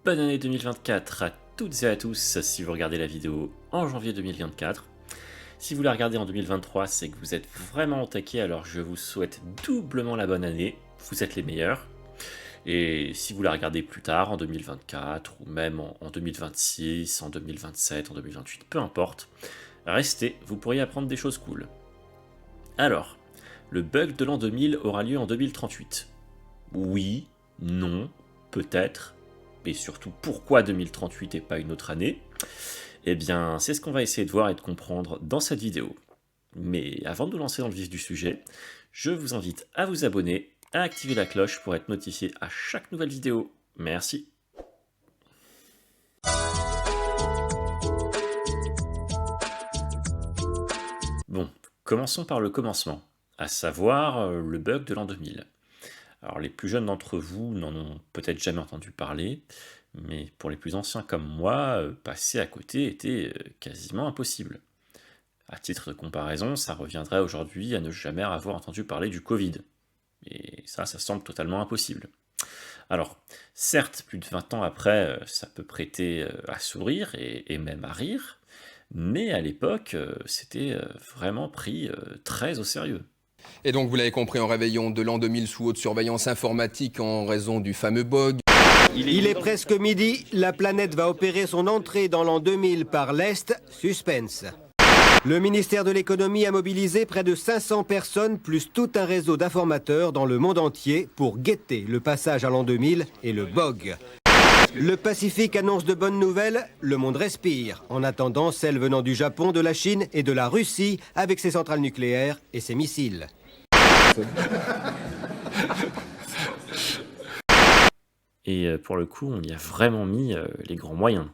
bonne année 2024 à toutes et à tous si vous regardez la vidéo en janvier 2024. Si vous la regardez en 2023, c'est que vous êtes vraiment au taquet, alors je vous souhaite doublement la bonne année, vous êtes les meilleurs. Et si vous la regardez plus tard, en 2024, ou même en 2026, en 2027, en 2028, peu importe, restez, vous pourriez apprendre des choses cool. Alors, le bug de l'an 2000 aura lieu en 2038. Oui, non, peut-être, et surtout pourquoi 2038 et pas une autre année, eh bien c'est ce qu'on va essayer de voir et de comprendre dans cette vidéo. Mais avant de nous lancer dans le vif du sujet, je vous invite à vous abonner, à activer la cloche pour être notifié à chaque nouvelle vidéo. Merci. Bon, commençons par le commencement, à savoir le bug de l'an 2000. Alors les plus jeunes d'entre vous n'en ont peut-être jamais entendu parler, mais pour les plus anciens comme moi, passer à côté était quasiment impossible. À titre de comparaison, ça reviendrait aujourd'hui à ne jamais avoir entendu parler du Covid. Et ça semble totalement impossible. Alors, certes, plus de 20 ans après, ça peut prêter à sourire et même à rire, mais à l'époque, c'était vraiment pris très au sérieux. Et donc, vous l'avez compris, en réveillon de l'an 2000 sous haute surveillance informatique en raison du fameux bug. Il est presque midi, la planète va opérer son entrée dans l'an 2000 par l'Est, suspense. Le ministère de l'économie a mobilisé près de 500 personnes plus tout un réseau d'informateurs dans le monde entier pour guetter le passage à l'an 2000 et le bug. Le Pacifique annonce de bonnes nouvelles, le monde respire, en attendant celles venant du Japon, de la Chine et de la Russie avec ses centrales nucléaires et ses missiles. Et pour le coup, on y a vraiment mis les grands moyens.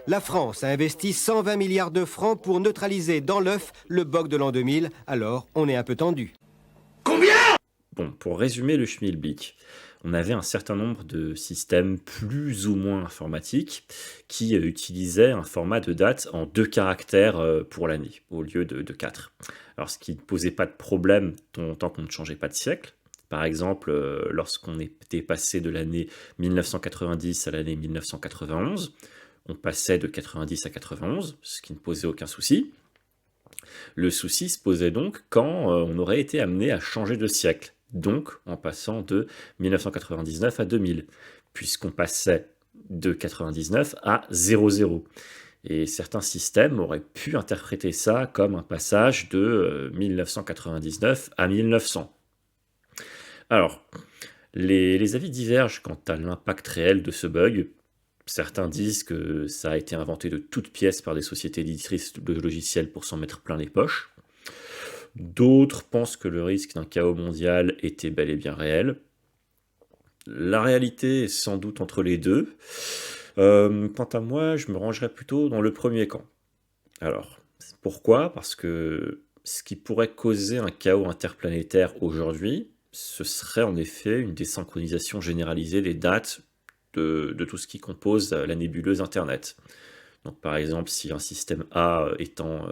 La France a investi 120 milliards de francs pour neutraliser dans l'œuf le bug de l'an 2000, alors on est un peu tendu. Bon, pour résumer le schmilblick, on avait un certain nombre de systèmes plus ou moins informatiques qui utilisaient un format de date en 2 caractères pour l'année, au lieu de 4. Alors ce qui ne posait pas de problème tant qu'on ne changeait pas de siècle. Par exemple, lorsqu'on était passé de l'année 1990 à l'année 1991, on passait de 90 à 91, ce qui ne posait aucun souci. Le souci se posait donc quand on aurait été amené à changer de siècle, donc en passant de 1999 à 2000, puisqu'on passait de 99 à 00. Et certains systèmes auraient pu interpréter ça comme un passage de 1999 à 1900. Alors, les avis divergent quant à l'impact réel de ce bug. Certains disent que ça a été inventé de toutes pièces par des sociétés éditrices de logiciels pour s'en mettre plein les poches. D'autres pensent que le risque d'un chaos mondial était bel et bien réel. La réalité est sans doute entre les deux. Quant à moi, je me rangerais plutôt dans le premier camp. Alors, pourquoi? Parce que ce qui pourrait causer un chaos interplanétaire aujourd'hui, ce serait en effet une désynchronisation généralisée des dates de tout ce qui compose la nébuleuse Internet. Donc par exemple, si un système A est en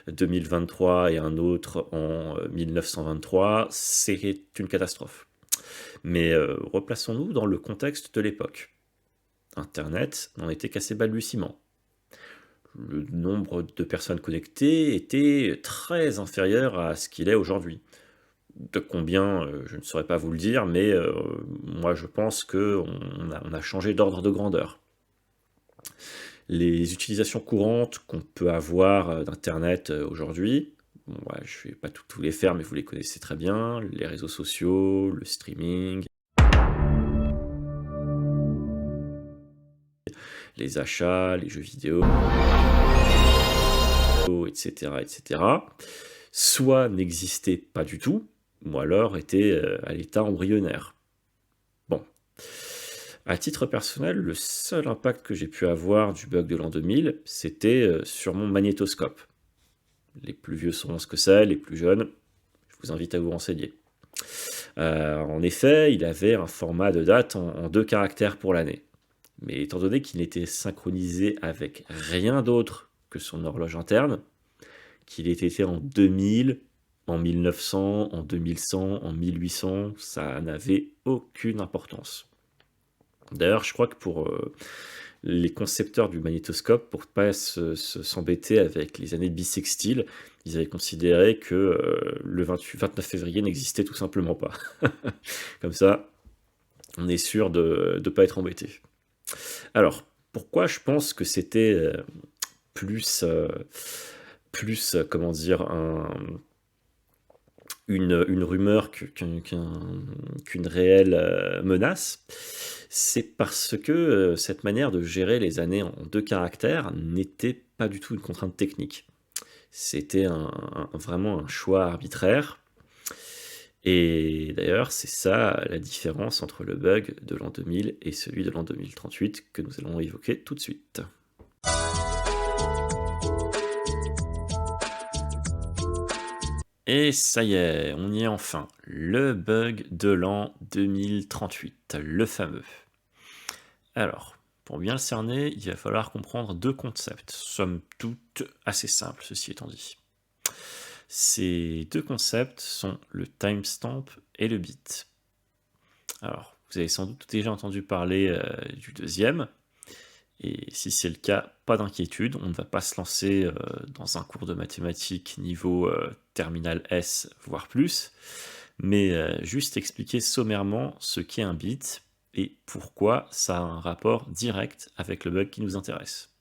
2023 et un autre en 1923, c'est une catastrophe. Mais replaçons-nous dans le contexte de l'époque. Internet n'en était qu'à ses balbutiements. Le nombre de personnes connectées était très inférieur à ce qu'il est aujourd'hui. De combien, je ne saurais pas vous le dire, mais moi je pense qu'on a changé d'ordre de grandeur. Les utilisations courantes qu'on peut avoir d'Internet aujourd'hui, bon, ouais, je ne vais pas tous les faire, mais vous les connaissez très bien, les réseaux sociaux, le streaming, les achats, les jeux vidéo, etc., etc., soit n'existaient pas du tout, ou alors étaient à l'état embryonnaire. Bon. À titre personnel, le seul impact que j'ai pu avoir du bug de l'an 2000, c'était sur mon magnétoscope. Les plus vieux sauront ce que c'est, les plus jeunes, je vous invite à vous renseigner. En effet, il avait un format de date en 2 caractères pour l'année. Mais étant donné qu'il n'était synchronisé avec rien d'autre que son horloge interne, qu'il ait été en 2000, en 1900, en 2100, en 1800, ça n'avait aucune importance. D'ailleurs, je crois que pour les concepteurs du magnétoscope, pour pas s'embêter avec les années bissextiles, ils avaient considéré que le 29 février n'existait tout simplement pas. Comme ça, on est sûr de ne pas être embêté. Alors, pourquoi je pense que c'était plus, comment dire, une rumeur qu'une réelle menace, c'est parce que cette manière de gérer les années en 2 caractères n'était pas du tout une contrainte technique. C'était vraiment un choix arbitraire. Et d'ailleurs, c'est ça la différence entre le bug de l'an 2000 et celui de l'an 2038 que nous allons évoquer tout de suite. Et ça y est, on y est enfin. Le bug de l'an 2038, le fameux. Alors, pour bien le cerner, il va falloir comprendre 2 concepts, somme toute assez simples, ceci étant dit. Ces 2 concepts sont le timestamp et le bit. Alors, vous avez sans doute déjà entendu parler du deuxième, et si c'est le cas, pas d'inquiétude, on ne va pas se lancer dans un cours de mathématiques niveau terminal S, voire plus, mais juste expliquer sommairement ce qu'est un bit et pourquoi ça a un rapport direct avec le bug qui nous intéresse.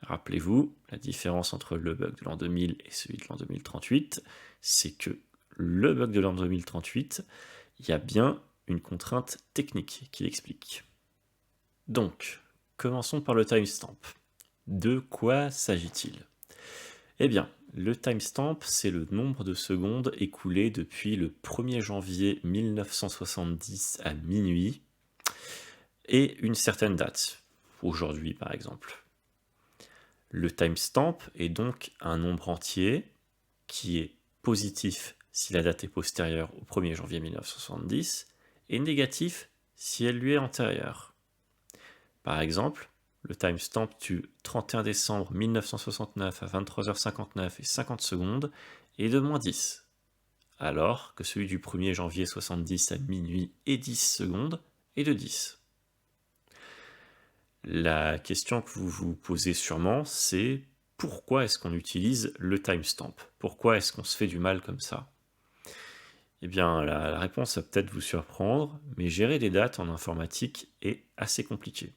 Rappelez-vous, la différence entre le bug de l'an 2000 et celui de l'an 2038, c'est que le bug de l'an 2038, il y a bien une contrainte technique qui l'explique. Donc, commençons par le timestamp. De quoi s'agit-il ? Eh bien, le timestamp, c'est le nombre de secondes écoulées depuis le 1er janvier 1970 à minuit et une certaine date, aujourd'hui par exemple. Le timestamp est donc un nombre entier qui est positif si la date est postérieure au 1er janvier 1970 et négatif si elle lui est antérieure. Par exemple, le timestamp du 31 décembre 1969 à 23h59 et 50 secondes est de -10, alors que celui du 1er janvier 70 à minuit et 10 secondes est de 10. La question que vous vous posez sûrement, c'est pourquoi est-ce qu'on utilise le timestamp ? Pourquoi est-ce qu'on se fait du mal comme ça ? Eh bien, la réponse va peut-être vous surprendre, mais gérer des dates en informatique est assez compliqué.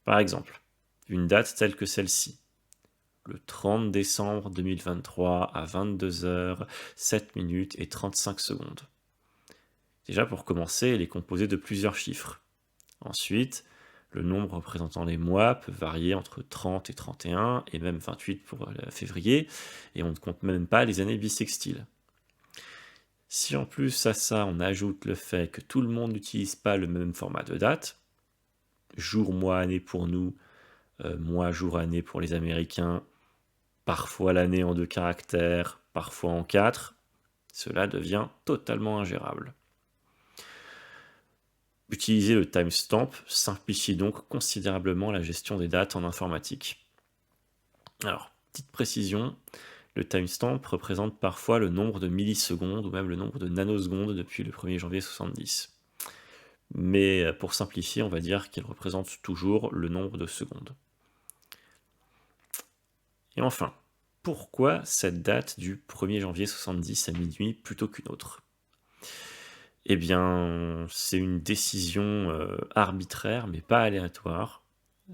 Par exemple, une date telle que celle-ci, le 30 décembre 2023 à 22h, 7 minutes et 35 secondes. Déjà, pour commencer, elle est composée de plusieurs chiffres. Ensuite, le nombre représentant les mois peut varier entre 30 et 31, et même 28 pour février, et on ne compte même pas les années bissextiles. Si en plus à ça, on ajoute le fait que tout le monde n'utilise pas le même format de date, jour, mois, année pour nous, mois, jour, année pour les Américains, parfois l'année en 2 caractères, parfois en 4, cela devient totalement ingérable. Utiliser le timestamp simplifie donc considérablement la gestion des dates en informatique. Alors, petite précision, le timestamp représente parfois le nombre de millisecondes ou même le nombre de nanosecondes depuis le 1er janvier 70. Mais pour simplifier, on va dire qu'il représente toujours le nombre de secondes. Et enfin, pourquoi cette date du 1er janvier 70 à minuit plutôt qu'une autre ? Eh bien, c'est une décision arbitraire, mais pas aléatoire.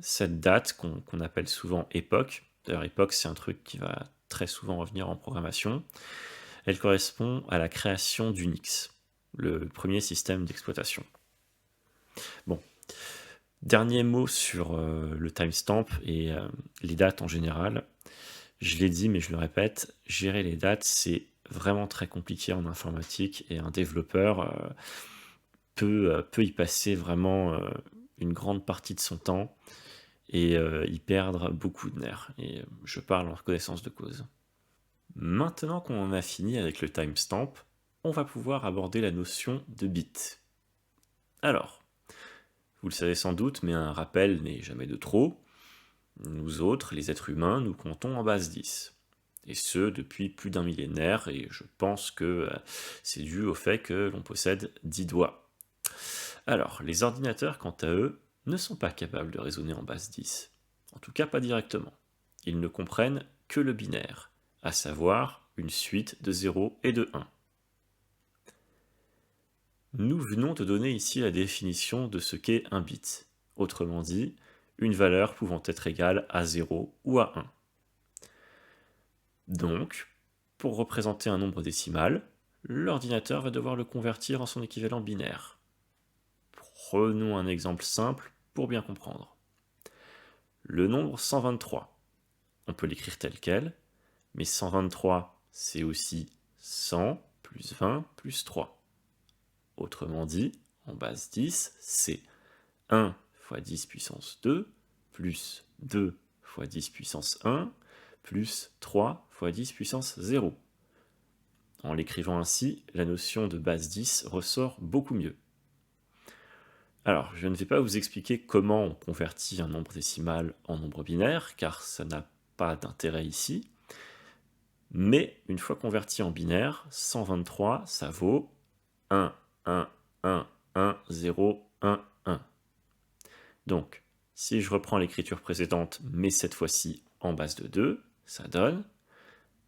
Cette date, qu'on appelle souvent époque, d'ailleurs époque c'est un truc qui va très souvent revenir en programmation, elle correspond à la création d'Unix, le premier système d'exploitation. Bon, dernier mot sur le timestamp et les dates en général. Je l'ai dit, mais je le répète, gérer les dates, c'est vraiment très compliqué en informatique et un développeur peut y passer vraiment une grande partie de son temps et y perdre beaucoup de nerfs. Et je parle en connaissance de cause. Maintenant qu'on a fini avec le timestamp, on va pouvoir aborder la notion de bit. Alors, vous le savez sans doute, mais un rappel n'est jamais de trop. Nous autres, les êtres humains, nous comptons en base 10. Et ce, depuis plus d'un millénaire, et je pense que c'est dû au fait que l'on possède 10 doigts. Alors, les ordinateurs, quant à eux, ne sont pas capables de raisonner en base 10. En tout cas, pas directement. Ils ne comprennent que le binaire, à savoir une suite de 0 et de 1. Nous venons de donner ici la définition de ce qu'est un bit. Autrement dit, une valeur pouvant être égale à 0 ou à 1. Donc, pour représenter un nombre décimal, l'ordinateur va devoir le convertir en son équivalent binaire. Prenons un exemple simple pour bien comprendre. Le nombre 123, on peut l'écrire tel quel, mais 123, c'est aussi 100 plus 20 plus 3. Autrement dit, en base 10, c'est 1 fois 10 puissance 2, plus 2 fois 10 puissance 1, plus 3 fois 10 puissance 0. En l'écrivant ainsi, la notion de base 10 ressort beaucoup mieux. Alors, je ne vais pas vous expliquer comment on convertit un nombre décimal en nombre binaire, car ça n'a pas d'intérêt ici. Mais une fois converti en binaire, 123, ça vaut 1, 1, 1, 1, 0, 1, 1. Donc, si je reprends l'écriture précédente, mais cette fois-ci en base de 2, ça donne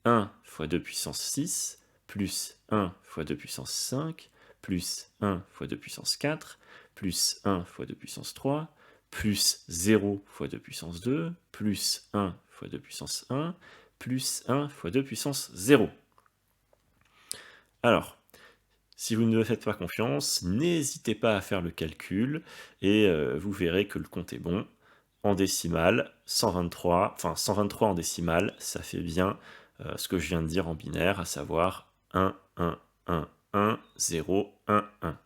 1 fois 2 puissance 6, plus 1 fois 2 puissance 5, plus 1 fois 2 puissance 4, plus 1 fois 2 puissance 3, plus 0 fois 2 puissance 2, plus 1 fois 2 puissance 1, plus 1 fois 2 puissance 0. Alors, si vous ne me faites pas confiance, n'hésitez pas à faire le calcul et vous verrez que le compte est bon. En décimale, 123 en décimale, ça fait bien ce que je viens de dire en binaire, à savoir 1, 1, 1, 1, 0, 1, 1.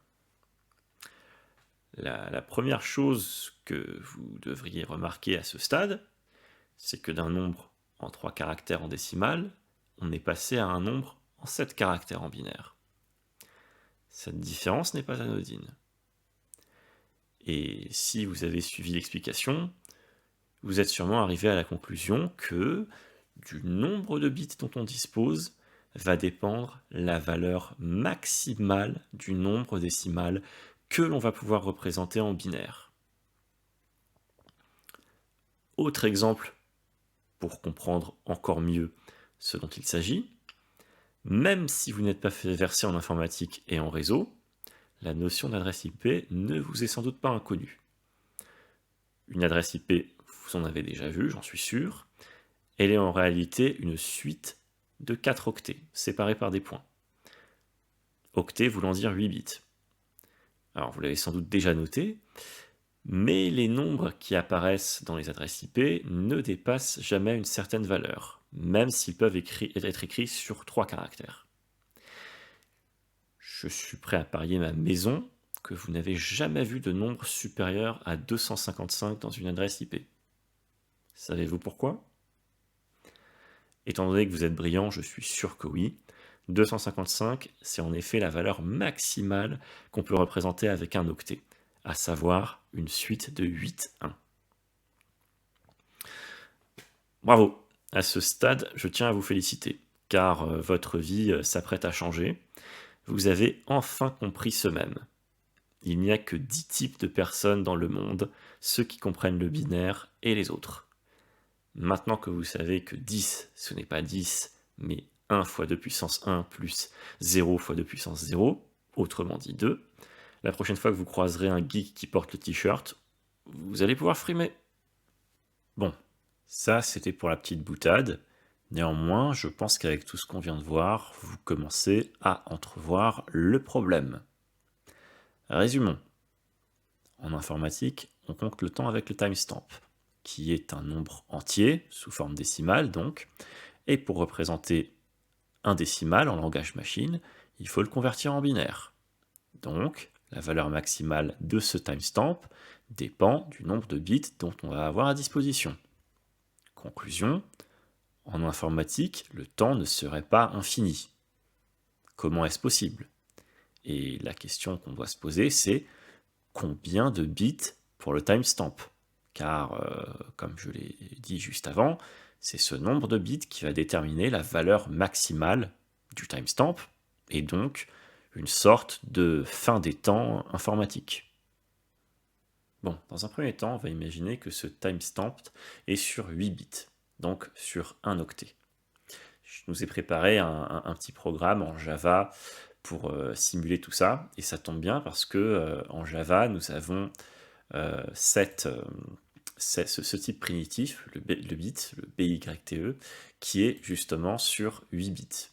La première chose que vous devriez remarquer à ce stade, c'est que d'un nombre en 3 caractères en décimale, on est passé à un nombre en 7 caractères en binaire. Cette différence n'est pas anodine. Et si vous avez suivi l'explication, vous êtes sûrement arrivé à la conclusion que du nombre de bits dont on dispose va dépendre la valeur maximale du nombre décimal que l'on va pouvoir représenter en binaire. Autre exemple, pour comprendre encore mieux ce dont il s'agit, même si vous n'êtes pas fait versé en informatique et en réseau, la notion d'adresse IP ne vous est sans doute pas inconnue. Une adresse IP, vous en avez déjà vu, j'en suis sûr. Elle est en réalité une suite de 4 octets, séparés par des points. Octet voulant dire 8 bits. Alors vous l'avez sans doute déjà noté, mais les nombres qui apparaissent dans les adresses IP ne dépassent jamais une certaine valeur, même s'ils peuvent être écrits sur 3 caractères. Je suis prêt à parier ma maison que vous n'avez jamais vu de nombre supérieur à 255 dans une adresse IP. Savez-vous pourquoi ? Étant donné que vous êtes brillant, je suis sûr que oui. 255, c'est en effet la valeur maximale qu'on peut représenter avec un octet, à savoir une suite de 8 1. Bravo! À ce stade, je tiens à vous féliciter, car votre vie s'apprête à changer. Vous avez enfin compris ce même. Il n'y a que 10 types de personnes dans le monde, ceux qui comprennent le binaire et les autres. Maintenant que vous savez que 10, ce n'est pas 10, mais 1 fois 2 puissance 1 plus 0 fois 2 puissance 0, autrement dit 2, la prochaine fois que vous croiserez un geek qui porte le t-shirt, vous allez pouvoir frimer. Bon, ça c'était pour la petite boutade. Néanmoins, je pense qu'avec tout ce qu'on vient de voir, vous commencez à entrevoir le problème. Résumons. En informatique, on compte le temps avec le timestamp, qui est un nombre entier, sous forme décimale donc, et pour représenter un décimal en langage machine, il faut le convertir en binaire. Donc, la valeur maximale de ce timestamp dépend du nombre de bits dont on va avoir à disposition. Conclusion, en informatique, le temps ne serait pas infini. Comment est-ce possible ? Et la question qu'on doit se poser, c'est combien de bits pour le timestamp ? Car, comme je l'ai dit juste avant, c'est ce nombre de bits qui va déterminer la valeur maximale du timestamp, et donc une sorte de fin des temps informatique. Bon, dans un premier temps, on va imaginer que ce timestamp est sur 8 bits, donc sur 1 octet. Je nous ai préparé un petit programme en Java pour simuler tout ça, et ça tombe bien parce que en Java, nous avons ce type primitif, le bit, le BYTE, qui est justement sur 8 bits.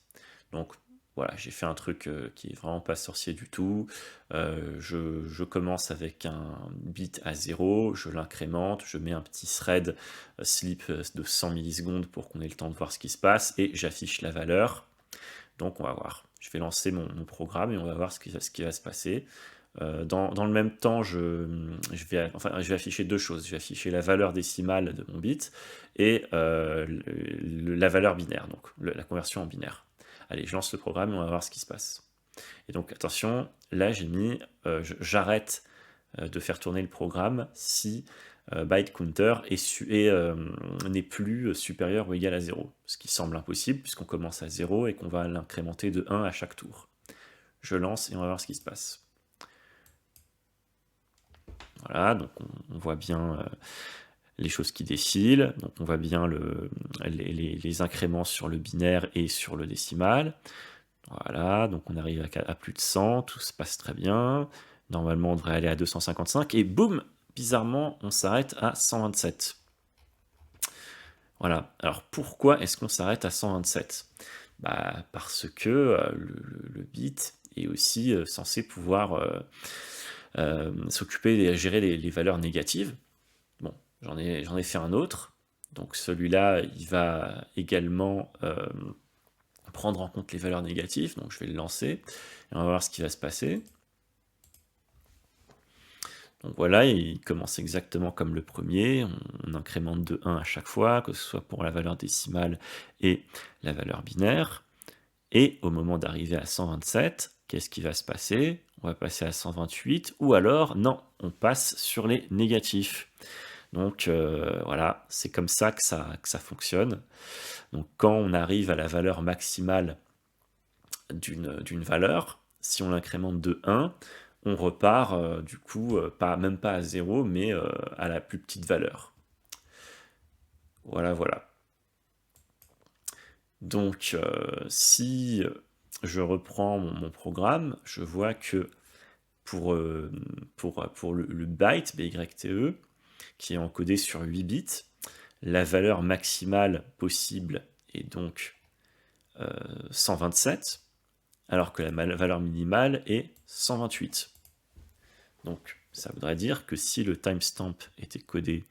Donc voilà, j'ai fait un truc qui est vraiment pas sorcier du tout. Je commence avec un bit à 0, je l'incrémente, je mets un petit thread sleep de 100 millisecondes pour qu'on ait le temps de voir ce qui se passe, et j'affiche la valeur. Donc on va voir. Je vais lancer mon programme et on va voir ce qui va se passer. Dans le même temps, je vais afficher deux choses. Je vais afficher la valeur décimale de mon bit et la valeur binaire, donc la conversion en binaire. Allez, je lance le programme et on va voir ce qui se passe. Et donc attention, là j'ai mis, j'arrête de faire tourner le programme si byte counter n'est plus supérieur ou égal à 0, ce qui semble impossible puisqu'on commence à 0 et qu'on va l'incrémenter de 1 à chaque tour. Je lance et on va voir ce qui se passe. Voilà, donc on voit bien les choses qui défilent, donc on voit bien les incréments sur le binaire et sur le décimal. Voilà, donc on arrive à plus de 100, tout se passe très bien. Normalement, on devrait aller à 255, et boum, bizarrement, on s'arrête à 127. Voilà, alors pourquoi est-ce qu'on s'arrête à 127 ? Parce que le bit est aussi censé pouvoir s'occuper et gérer les valeurs négatives. Bon, j'en ai fait un autre, donc celui-là, il va également prendre en compte les valeurs négatives, donc je vais le lancer, et on va voir ce qui va se passer. Donc voilà, il commence exactement comme le premier, on incrémente de 1 à chaque fois, que ce soit pour la valeur décimale et la valeur binaire, et au moment d'arriver à 127, qu'est-ce qui va se passer ? On va passer à 128, ou alors, non, on passe sur les négatifs. Donc voilà, c'est comme ça que ça fonctionne. Donc quand on arrive à la valeur maximale d'une valeur, si on l'incrémente de 1, on repart du coup, même pas à 0, mais à la plus petite valeur. Voilà, voilà. Donc si je reprends mon programme, je vois que pour le byte BYTE, qui est encodé sur 8 bits, la valeur maximale possible est donc 127, alors que la valeur minimale est 128. Donc ça voudrait dire que si le timestamp était codé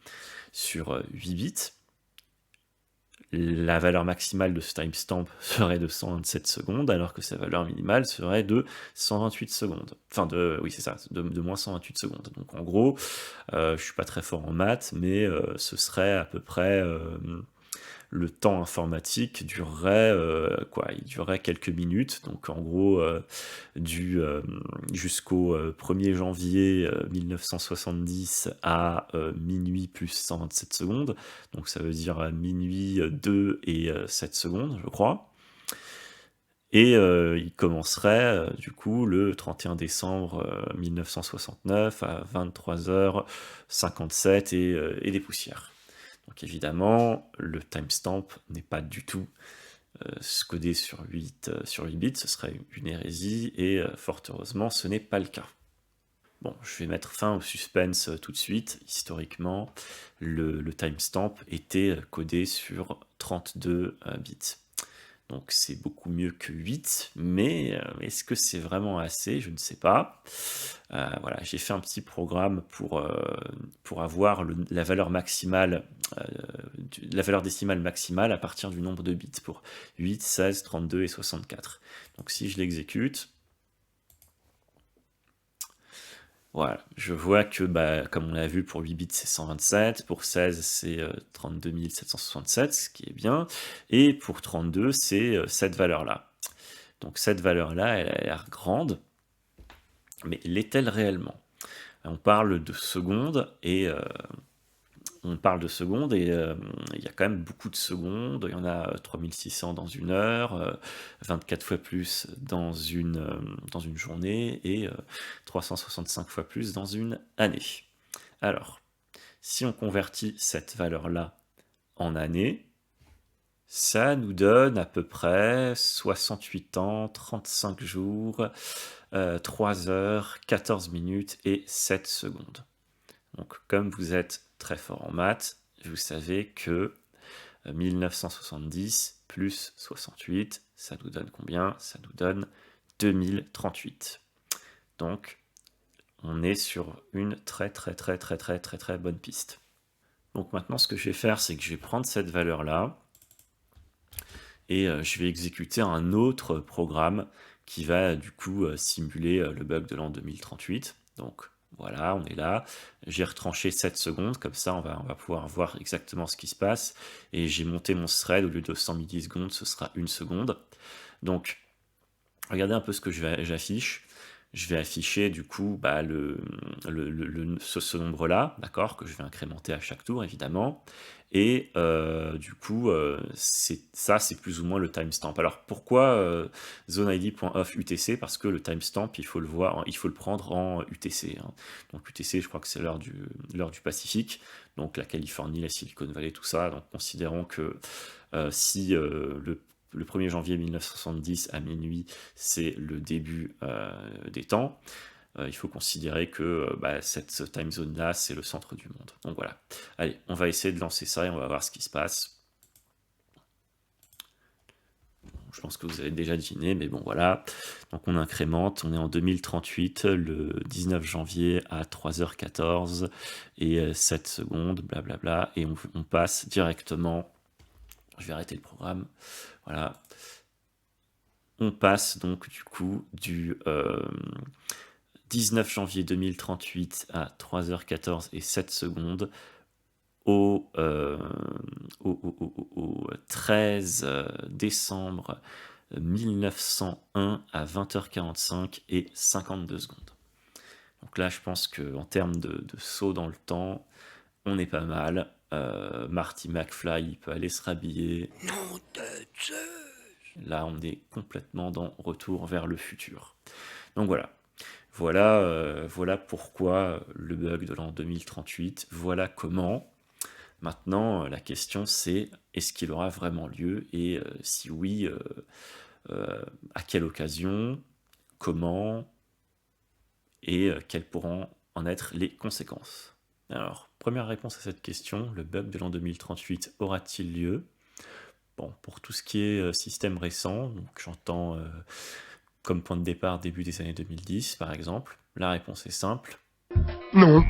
sur 8 bits, la valeur maximale de ce timestamp serait de 127 secondes, alors que sa valeur minimale serait de 128 secondes. Enfin, oui, c'est ça, de moins 128 secondes. Donc en gros, je suis pas très fort en maths, mais ce serait à peu près... le temps informatique durerait il durerait quelques minutes, donc en gros jusqu'au 1er janvier 1970 à minuit plus 127 secondes, donc ça veut dire à minuit 2 et 7 secondes, je crois. Et il commencerait du coup le 31 décembre 1969 à 23h57 et des poussières. Donc évidemment, le timestamp n'est pas du tout codé sur 8 bits, ce serait une hérésie, et fort heureusement, ce n'est pas le cas. Bon, je vais mettre fin au suspense tout de suite. Historiquement, le timestamp était codé sur 32 bits. Donc c'est beaucoup mieux que 8, mais est-ce que c'est vraiment assez ? Je ne sais pas. Voilà, j'ai fait un petit programme pour avoir la valeur maximale, la valeur décimale maximale à partir du nombre de bits pour 8, 16, 32 et 64. Donc si je l'exécute, voilà, je vois que, comme on l'a vu, pour 8 bits, c'est 127, pour 16, c'est 32 767, ce qui est bien, et pour 32, c'est cette valeur-là. Donc cette valeur-là, elle a l'air grande, mais l'est-elle réellement ? On parle de secondes, et il y a quand même beaucoup de secondes. Il y en a 3600 dans une heure, 24 fois plus dans une journée, et 365 fois plus dans une année. Alors, si on convertit cette valeur-là en années, ça nous donne à peu près 68 ans, 35 jours, 3 heures, 14 minutes et 7 secondes. Donc, comme vous êtes très fort en maths, vous savez que 1970 plus 68, ça nous donne combien? Ça nous donne 2038. Donc, on est sur une très bonne piste. Donc maintenant, ce que je vais faire, c'est que je vais prendre cette valeur-là et je vais exécuter un autre programme qui va du coup simuler le bug de l'an 2038. Donc voilà, on est là. J'ai retranché 7 secondes, comme ça on va pouvoir voir exactement ce qui se passe. Et j'ai monté mon thread, au lieu de 100 millisecondes, ce sera 1 seconde. Donc, regardez un peu ce que j'affiche. Je vais afficher du coup ce nombre-là, d'accord, que je vais incrémenter à chaque tour évidemment. Et du coup, c'est plus ou moins le timestamp. Alors pourquoi zoneid.off UTC? Parce que le timestamp, il faut le prendre en UTC. Hein. Donc UTC, je crois que c'est l'heure du Pacifique, donc la Californie, la Silicon Valley, tout ça. Donc considérons que si le 1er janvier 1970 à minuit, c'est le début des temps. Il faut considérer que cette time zone-là, c'est le centre du monde. Donc voilà. Allez, on va essayer de lancer ça et on va voir ce qui se passe. Je pense que vous avez déjà deviné, mais bon, voilà. Donc on incrémente, on est en 2038, le 19 janvier à 3h14 et 7 secondes, blablabla, et on passe directement... Je vais arrêter le programme. Voilà. On passe donc du coup du 19 janvier 2038 à 3h14 et 7 secondes au 13 décembre 1901 à 20h45 et 52 secondes. Donc là, je pense qu'en termes de saut dans le temps, on est pas mal. Marty McFly, il peut aller se rhabiller. Non de Zeus. Là, on est complètement dans Retour vers le futur. Donc voilà pourquoi le bug de l'an 2038. Voilà comment. Maintenant, la question c'est, est-ce qu'il aura vraiment lieu? Et si oui, à quelle occasion? Comment? Et quelles pourront en être les conséquences? Alors, première réponse à cette question, le bug de l'an 2038 aura-t-il lieu? Bon, pour tout ce qui est système récent, donc j'entends comme point de départ début des années 2010 par exemple, la réponse est simple. Non.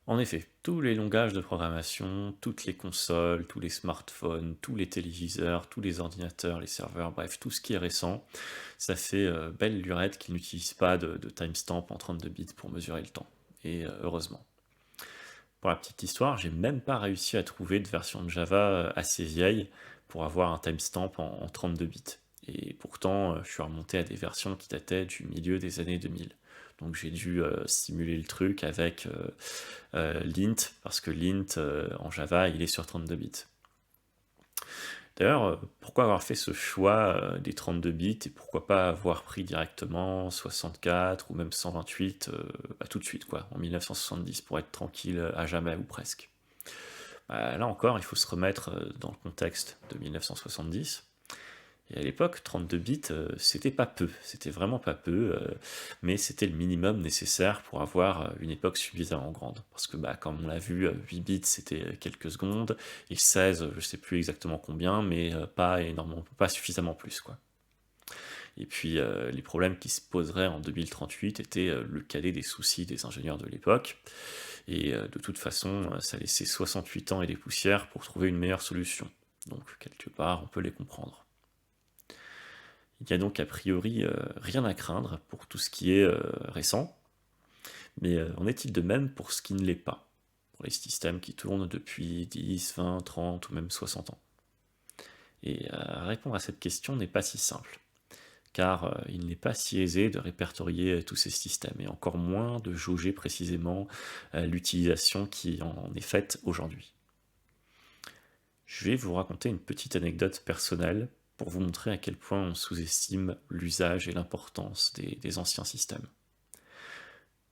En effet, tous les langages de programmation, toutes les consoles, tous les smartphones, tous les téléviseurs, tous les ordinateurs, les serveurs, bref, tout ce qui est récent, ça fait belle lurette qu'ils n'utilisent pas de timestamp en 32 bits pour mesurer le temps. Et heureusement. Pour la petite histoire, j'ai même pas réussi à trouver de version de Java assez vieille pour avoir un timestamp en 32 bits. Et pourtant, je suis remonté à des versions qui dataient du milieu des années 2000. Donc j'ai dû simuler le truc avec l'int, parce que l'int en Java, il est sur 32 bits. D'ailleurs, pourquoi avoir fait ce choix des 32 bits et pourquoi pas avoir pris directement 64 ou même 128 tout de suite, quoi, en 1970, pour être tranquille à jamais ou presque. Là encore, il faut se remettre dans le contexte de 1970. Et à l'époque, 32 bits, c'était pas peu, c'était vraiment pas peu, mais c'était le minimum nécessaire pour avoir une époque suffisamment grande. Parce que, comme on l'a vu, 8 bits, c'était quelques secondes, et 16, je sais plus exactement combien, mais pas énormément, pas suffisamment plus, quoi. Et puis, les problèmes qui se poseraient en 2038 étaient le cadet des soucis des ingénieurs de l'époque, et de toute façon, ça laissait 68 ans et des poussières pour trouver une meilleure solution. Donc, quelque part, on peut les comprendre. Il n'y a donc a priori rien à craindre pour tout ce qui est récent, mais en est-il de même pour ce qui ne l'est pas, pour les systèmes qui tournent depuis 10, 20, 30 ou même 60 ans? Et répondre à cette question n'est pas si simple, car il n'est pas si aisé de répertorier tous ces systèmes, et encore moins de jauger précisément l'utilisation qui en est faite aujourd'hui. Je vais vous raconter une petite anecdote personnelle pour vous montrer à quel point on sous-estime l'usage et l'importance des anciens systèmes.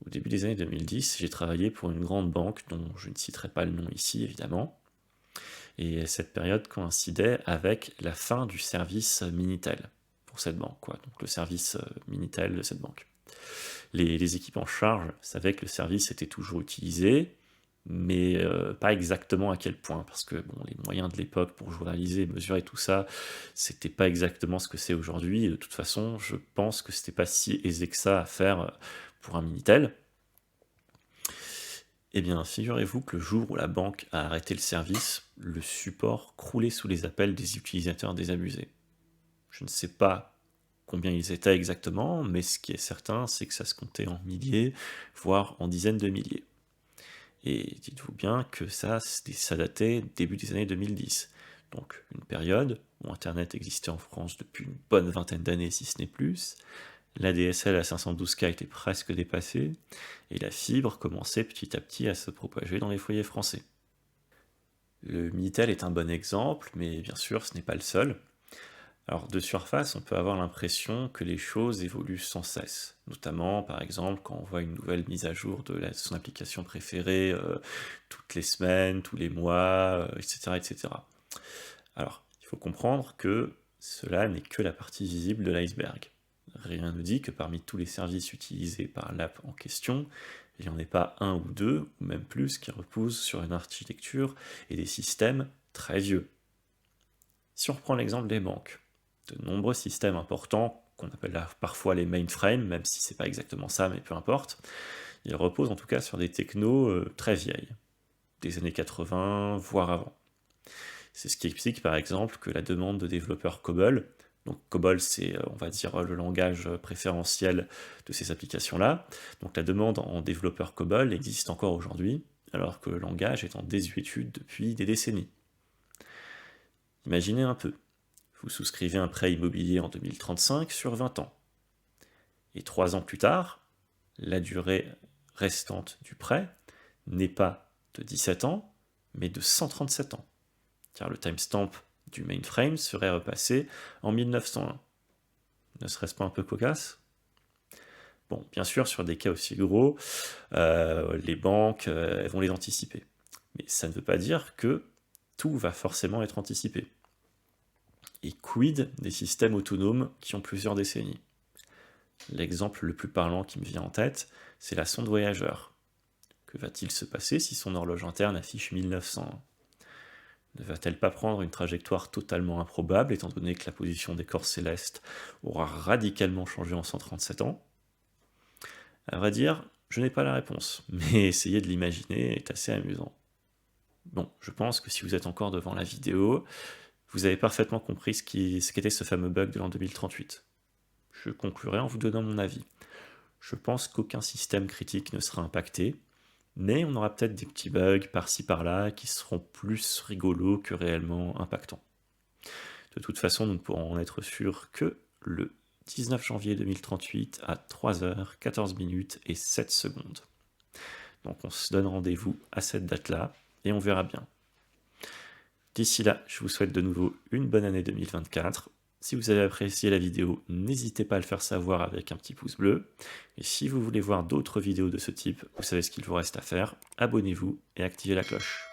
Au début des années 2010, j'ai travaillé pour une grande banque dont je ne citerai pas le nom ici, évidemment. Et cette période coïncidait avec la fin du service Minitel pour cette banque, quoi. Donc le service Minitel de cette banque. Les équipes en charge savaient que le service était toujours utilisé, mais pas exactement à quel point, parce que bon, les moyens de l'époque pour journaliser, mesurer tout ça, c'était pas exactement ce que c'est aujourd'hui. Et de toute façon, je pense que c'était pas si aisé que ça à faire pour un Minitel. Eh bien, figurez-vous que le jour où la banque a arrêté le service, le support croulait sous les appels des utilisateurs désabusés. Je ne sais pas combien ils étaient exactement, mais ce qui est certain, c'est que ça se comptait en milliers, voire en dizaines de milliers. Et dites-vous bien que ça datait début des années 2010. Donc une période où Internet existait en France depuis une bonne vingtaine d'années, si ce n'est plus. L'ADSL à 512K était presque dépassée, et la fibre commençait petit à petit à se propager dans les foyers français. Le Minitel est un bon exemple, mais bien sûr ce n'est pas le seul. Alors de surface, on peut avoir l'impression que les choses évoluent sans cesse, notamment par exemple quand on voit une nouvelle mise à jour de son application préférée toutes les semaines, tous les mois, etc., etc. Alors, il faut comprendre que cela n'est que la partie visible de l'iceberg. Rien ne dit que parmi tous les services utilisés par l'app en question, il n'y en ait pas un ou deux, ou même plus, qui reposent sur une architecture et des systèmes très vieux. Si on reprend l'exemple des banques, de nombreux systèmes importants, qu'on appelle parfois les mainframes, même si c'est pas exactement ça, mais peu importe, ils reposent en tout cas sur des technos très vieilles, des années 80, voire avant. C'est ce qui explique par exemple que la demande de développeurs COBOL, donc COBOL c'est on va dire le langage préférentiel de ces applications-là, donc la demande en développeurs COBOL existe encore aujourd'hui, alors que le langage est en désuétude depuis des décennies. Imaginez un peu, vous souscrivez un prêt immobilier en 2035 sur 20 ans. Et 3 ans plus tard, la durée restante du prêt n'est pas de 17 ans, mais de 137 ans. Car le timestamp du mainframe serait repassé en 1901. Ne serait-ce pas un peu cocasse ? Bon, bien sûr, sur des cas aussi gros, les banques elles vont les anticiper. Mais ça ne veut pas dire que tout va forcément être anticipé. Et quid des systèmes autonomes qui ont plusieurs décennies ? L'exemple le plus parlant qui me vient en tête, c'est la sonde Voyager. Que va-t-il se passer si son horloge interne affiche 1901 ? Ne va-t-elle pas prendre une trajectoire totalement improbable, étant donné que la position des corps célestes aura radicalement changé en 137 ans ? À vrai dire, je n'ai pas la réponse, mais essayer de l'imaginer est assez amusant. Bon, je pense que si vous êtes encore devant la vidéo, vous avez parfaitement compris ce qu'était ce fameux bug de l'an 2038. Je conclurai en vous donnant mon avis. Je pense qu'aucun système critique ne sera impacté, mais on aura peut-être des petits bugs par-ci par-là qui seront plus rigolos que réellement impactants. De toute façon, nous ne pourrons en être sûrs que le 19 janvier 2038 à 3h14 et 7 secondes. Donc on se donne rendez-vous à cette date-là et on verra bien. D'ici là, je vous souhaite de nouveau une bonne année 2024. Si vous avez apprécié la vidéo, n'hésitez pas à le faire savoir avec un petit pouce bleu. Et si vous voulez voir d'autres vidéos de ce type, vous savez ce qu'il vous reste à faire, abonnez-vous et activez la cloche.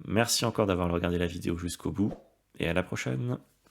Merci encore d'avoir regardé la vidéo jusqu'au bout, et à la prochaine.